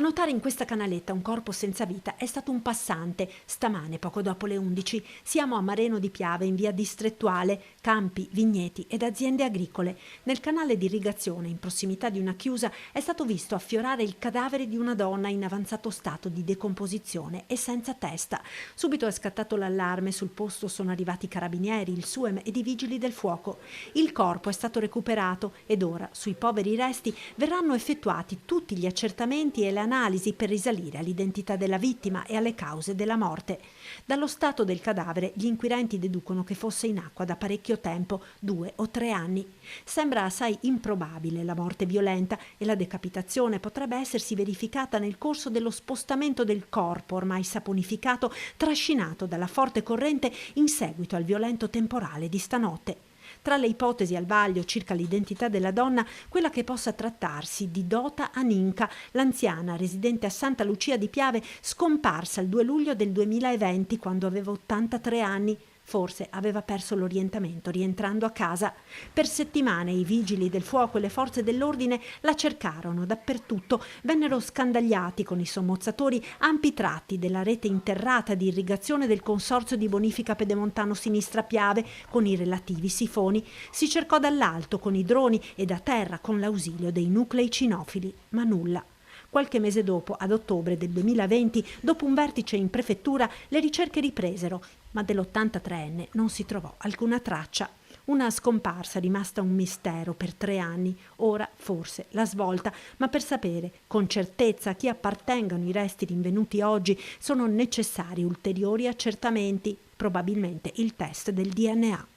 A notare in questa canaletta un corpo senza vita è stato un passante, stamane poco dopo le 11. Siamo a Mareno di Piave, in via distrettuale, campi, vigneti ed aziende agricole. Nel canale di irrigazione, in prossimità di una chiusa, è stato visto affiorare il cadavere di una donna in avanzato stato di decomposizione e senza testa. Subito è scattato l'allarme, sul posto sono arrivati i carabinieri, il SUEM ed i vigili del fuoco. Il corpo è stato recuperato ed ora, sui poveri resti, verranno effettuati tutti gli accertamenti e le analisi per risalire all'identità della vittima e alle cause della morte. Dallo stato del cadavere gli inquirenti deducono che fosse in acqua da parecchio tempo, 2 o 3 anni. Sembra assai improbabile la morte violenta e la decapitazione potrebbe essersi verificata nel corso dello spostamento del corpo ormai saponificato, trascinato dalla forte corrente in seguito al violento temporale di stanotte. Tra le ipotesi al vaglio circa l'identità della donna, quella che possa trattarsi di Dota Aninka, l'anziana residente a Santa Lucia di Piave, scomparsa il 2 luglio del 2020 quando aveva 83 anni. Forse aveva perso l'orientamento rientrando a casa. Per settimane i vigili del fuoco e le forze dell'ordine la cercarono dappertutto, vennero scandagliati con i sommozzatori ampi tratti della rete interrata di irrigazione del Consorzio di Bonifica Pedemontano Sinistra Piave con i relativi sifoni. Si cercò dall'alto con i droni e da terra con l'ausilio dei nuclei cinofili, ma nulla. Qualche mese dopo, ad ottobre del 2020, dopo un vertice in prefettura, le ricerche ripresero, ma dell'83enne non si trovò alcuna traccia. Una scomparsa rimasta un mistero per 3 anni, ora forse la svolta, ma per sapere con certezza a chi appartengano i resti rinvenuti oggi sono necessari ulteriori accertamenti, probabilmente il test del DNA.